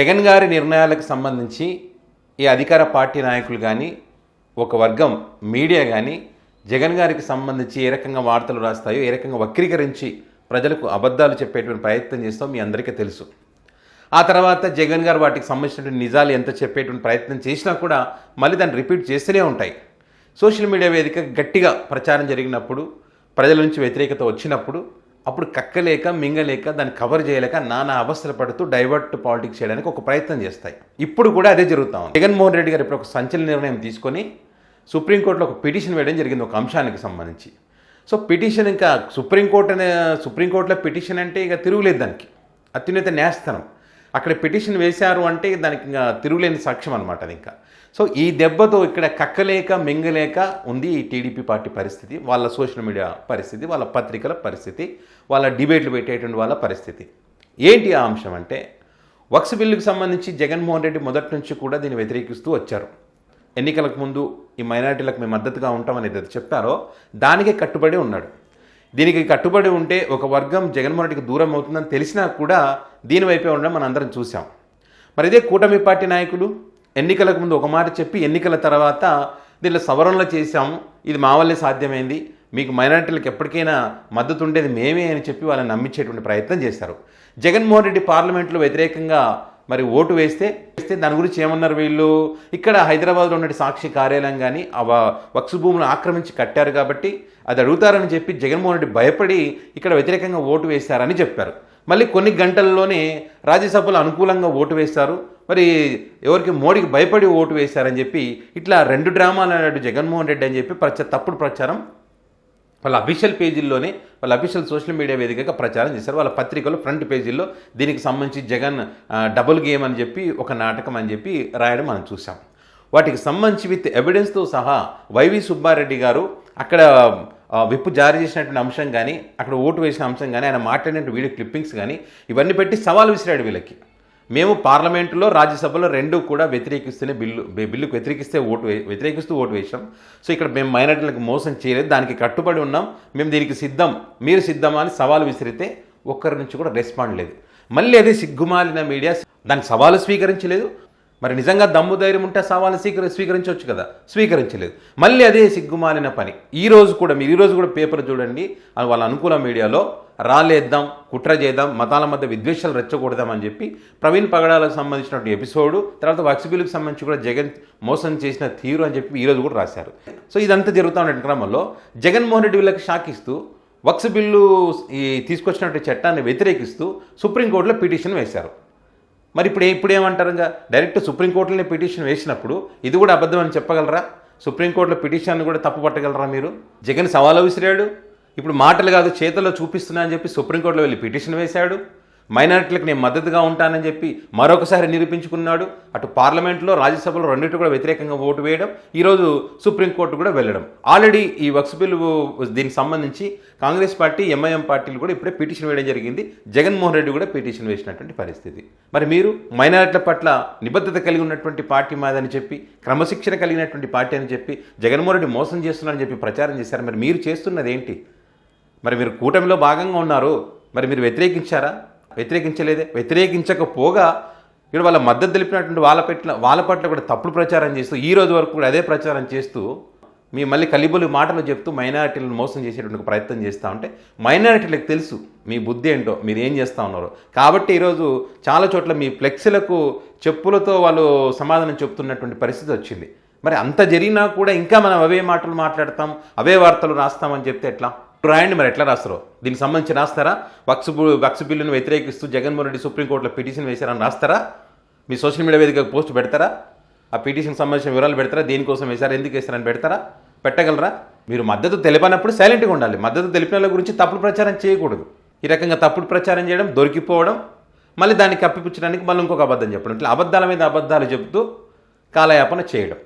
జగన్ గారి నిర్ణయాలకు సంబంధించి ఈ అధికార పార్టీ నాయకులు కానీ ఒక వర్గం మీడియా కానీ జగన్ గారికి సంబంధించి ఏ రకంగా వార్తలు రాస్తాయో, ఏ రకంగా వక్రీకరించి ప్రజలకు అబద్ధాలు చెప్పేటువంటి ప్రయత్నం చేస్తామో మీ అందరికీ తెలుసు. ఆ తర్వాత జగన్ గారు వాటికి సంబంధించినటువంటి నిజాలు ఎంత చెప్పేటువంటి ప్రయత్నం చేసినా కూడా మళ్ళీ దాన్ని రిపీట్ చేస్తూనే ఉంటాయి. సోషల్ మీడియా వేదిక గట్టిగా ప్రచారం జరిగినప్పుడు, ప్రజల నుంచి వ్యతిరేకత వచ్చినప్పుడు అప్పుడు కక్కలేక మింగలేక దాన్ని కవర్ చేయలేక నానా అవస్థలు పడుతూ డైవర్ట్ పాలిటిక్స్ చేయడానికి ఒక ప్రయత్నం చేస్తాయి. ఇప్పుడు కూడా అదే జరుగుతా ఉంది. జగన్మోహన్ రెడ్డి గారు ఇప్పుడు ఒక సంచలన నిర్ణయం తీసుకొని సుప్రీంకోర్టులో ఒక పిటిషన్ వేయడం జరిగింది ఒక అంశానికి సంబంధించి. సో పిటిషన్ ఇంకా సుప్రీంకోర్టులో పిటిషన్ అంటే ఇక తిరుగులేదు, దానికి అత్యున్నత న్యాయస్థానం. అక్కడ పిటిషన్ వేశారు అంటే దానికి ఇంకా తిరుగులేని సాక్ష్యం అనమాట అది. ఇంకా సో ఈ దెబ్బతో ఇక్కడ కక్కలేక మింగలేక ఉంది ఈ టీడీపీ పార్టీ పరిస్థితి, వాళ్ళ సోషల్ మీడియా పరిస్థితి, వాళ్ళ పత్రికల పరిస్థితి, వాళ్ళ డిబేట్లు పెట్టేటువంటి వాళ్ళ పరిస్థితి. ఏంటి ఆ అంశం అంటే, వక్స్ బిల్లుకు సంబంధించి జగన్మోహన్ రెడ్డి మొదటి నుంచి కూడా దీన్ని వ్యతిరేకిస్తూ వచ్చారు. ఎన్నికలకు ముందు ఈ మైనారిటీలకు మేము మద్దతుగా ఉంటామని ఏదైతే చెప్పారో దానికే కట్టుబడి ఉన్నాడు. దీనికి కట్టుబడి ఉంటే ఒక వర్గం జగన్మోహన్ రెడ్డికి దూరం అవుతుందని తెలిసినా కూడా దీనివైపే ఉండడం మనం అందరం చూసాం. మరి ఇదే కూటమి పార్టీ నాయకులు ఎన్నికలకు ముందు ఒక మాట చెప్పి ఎన్నికల తర్వాత దీనిలో సవరణలు చేశాము, ఇది మా వల్లే సాధ్యమైంది, మీకు మైనారిటీలకు ఎప్పటికైనా మద్దతు ఉండేది మేమే అని చెప్పి వాళ్ళని నమ్మించేటువంటి ప్రయత్నం చేశారు. జగన్మోహన్ రెడ్డి పార్లమెంట్లో వ్యతిరేకంగా మరి ఓటు వేస్తే దాని గురించి ఏమన్నారు వీళ్ళు, ఇక్కడ హైదరాబాద్లో ఉన్న సాక్షి కార్యాలయం కానీ ఆ వక్స్ భూములను ఆక్రమించి కట్టారు కాబట్టి అది అడుగుతారని చెప్పి జగన్మోహన్ రెడ్డి భయపడి ఇక్కడ వ్యతిరేకంగా ఓటు వేశారని చెప్పారు. మళ్ళీ కొన్ని గంటల్లోనే రాజ్యసభలో అనుకూలంగా ఓటు వేశారు, మరి ఎవరికి మోడీకి భయపడి ఓటు వేశారని చెప్పి ఇట్లా 2 డ్రామాలు అన్నాడు జగన్మోహన్ రెడ్డి అని చెప్పి తప్పుడు ప్రచారం వాళ్ళ అఫీషియల్ పేజీల్లోనే, వాళ్ళ అఫీషియల్ సోషల్ మీడియా వేదికగా ప్రచారం చేశారు. వాళ్ళ పత్రికలో ఫ్రంట్ పేజీల్లో దీనికి సంబంధించి జగన్ డబుల్ గేమ్ అని చెప్పి ఒక నాటకం అని చెప్పి రాయడం మనం చూసాం. వాటికి సంబంధించి విత్ ఎవిడెన్స్తో సహా వైవి సుబ్బారెడ్డి గారు అక్కడ విప్పు జారీ చేసినటువంటి అంశం కానీ, అక్కడ ఓటు వేసిన అంశం కానీ, ఆయన మాట్లాడినటువంటి వీడియో క్లిప్పింగ్స్ కానీ ఇవన్నీ పెట్టి సవాల్ విసిరాడు వీళ్ళకి. మేము పార్లమెంటులో రాజ్యసభలో 2 కూడా వ్యతిరేకిస్తూనే బిల్లుకు వ్యతిరేకిస్తూ ఓటు వేసాం. సో ఇక్కడ మేము మైనారిటీలకు మోసం చేయలేదు, దానికి కట్టుబడి ఉన్నాం, మేము దీనికి సిద్ధం, మీరు సిద్ధమా అని సవాలు విసిరితే ఒక్కరి నుంచి కూడా రెస్పాండ్ లేదు. మళ్ళీ అదే సిగ్గుమాలిన మీడియా దానికి సవాలు స్వీకరించలేదు. మరి నిజంగా దమ్ము ధైర్యం ఉంటే సవాలు స్వీకరించవచ్చు కదా, స్వీకరించలేదు. మళ్ళీ అదే సిగ్గుమాలిన పని ఈరోజు కూడా మీరు ఈరోజు కూడా పేపర్ చూడండి, వాళ్ళ అనుకూల మీడియాలో రాలేద్దాం, కుట్ర చేద్దాం, మతాల మధ్య విద్వేషాలు రెచ్చకూడదామని చెప్పి ప్రవీణ్ పగడాలకు సంబంధించినటువంటి ఎపిసోడు, తర్వాత వక్స్ బిల్లుకు సంబంధించి కూడా జగన్ మోసం చేసిన తీరు అని చెప్పి ఈరోజు కూడా రాశారు. సో ఇదంతా జరుగుతూ ఉన్న క్రమంలో జగన్మోహన్ రెడ్డి వీళ్ళకి షాక్ ఇస్తూ వక్స్ బిల్లు తీసుకొచ్చినటువంటి చట్టాన్ని వ్యతిరేకిస్తూ సుప్రీంకోర్టులో పిటిషన్ వేశారు. మరి ఇప్పుడు ఏమంటారు, ఇంకా డైరెక్ట్ సుప్రీంకోర్టులోనే పిటిషన్ వేసినప్పుడు ఇది కూడా అబద్ధం అని చెప్పగలరా? సుప్రీంకోర్టులో పిటిషన్ కూడా తప్పు పట్టగలరా మీరు? జగన్ సవాలు విసిరాడు, ఇప్పుడు మాటలు కాదు చేతుల్లో చూపిస్తున్నా అని చెప్పి సుప్రీంకోర్టులో వెళ్ళి పిటిషన్ వేశాడు. మైనారిటీలకు నేను మద్దతుగా ఉంటానని చెప్పి మరొకసారి నిరూపించుకున్నాడు. అటు పార్లమెంట్లో రాజ్యసభలో 2 కూడా వ్యతిరేకంగా ఓటు వేయడం, ఈరోజు సుప్రీంకోర్టు కూడా వెళ్ళడం. ఆల్రెడీ ఈ వక్స్ బిల్లు దీనికి సంబంధించి కాంగ్రెస్ పార్టీ, ఎంఐఎం పార్టీలు కూడా ఇప్పుడే పిటిషన్ వేయడం జరిగింది. జగన్మోహన్ రెడ్డి కూడా పిటిషన్ వేసినటువంటి పరిస్థితి. మరి మీరు మైనారిటీల పట్ల నిబద్ధత కలిగి ఉన్నటువంటి పార్టీ మాదని చెప్పి, క్రమశిక్షణ కలిగినటువంటి పార్టీ అని చెప్పి జగన్మోహన్ రెడ్డి మోసం చేస్తున్నారని చెప్పి ప్రచారం చేశారు. మరి మీరు చేస్తున్నది ఏంటి? మరి మీరు కూటమిలో భాగంగా ఉన్నారు, మరి మీరు వ్యతిరేకించారా? వ్యతిరేకించలేదే. వ్యతిరేకించకపోగా ఇక్కడ వాళ్ళ మద్దతు తెలిపినటువంటి వాళ్ళ పట్ల కూడా తప్పుడు ప్రచారం చేస్తూ ఈ రోజు వరకు కూడా అదే ప్రచారం చేస్తూ మీ మళ్ళీ కలిబొలి మాటలు చెప్తూ మైనారిటీలను మోసం చేసేటువంటి ప్రయత్నం చేస్తూ ఉంటే మైనారిటీలకు తెలుసు మీ బుద్ధి ఏంటో, మీరు ఏం చేస్తూ ఉన్నారో. కాబట్టి ఈరోజు చాలా చోట్ల మీ ఫ్లెక్సీలకు చెప్పులతో వాళ్ళు సమాధానం చెప్తున్నటువంటి పరిస్థితి వచ్చింది. మరి అంత జరిగినా కూడా ఇంకా మనం అవే మాటలు మాట్లాడతాం, అవే వార్తలు రాస్తామని చెప్తే ఎట్లా? రాయండి, మరి ఎట్లా రాస్తారో దీనికి సంబంధించి రాస్తారా? వక్స్ బిల్లును వ్యతిరేకిస్తూ జగన్మోహన్ రెడ్డి సుప్రీంకోర్టులో పిటిషన్ వేశారని రాస్తారా? మీ సోషల్ మీడియా వేదిక పోస్ట్ పెడతారా? ఆ పిటిషన్ సంబంధించిన వివరాలు పెడతారా? దేనికోసం వేశారు, ఎందుకు వేశారని పెడతారా? పెట్టగలరా? మీరు మద్దతు తెలిపినప్పుడు సైలెంట్గా ఉండాలి. మద్దతు తెలిపిన వాళ్ళ గురించి తప్పుడు ప్రచారం చేయకూడదు. ఈ రకంగా తప్పుడు ప్రచారం చేయడం, దొరికిపోవడం, మళ్ళీ దాన్ని కప్పిపుచ్చడానికి మళ్ళీ ఇంకొక అబద్ధం చెప్పడం, ఇట్లా అబద్ధాల మీద అబద్ధాలు చెబుతూ కాలయాపన చేయడం.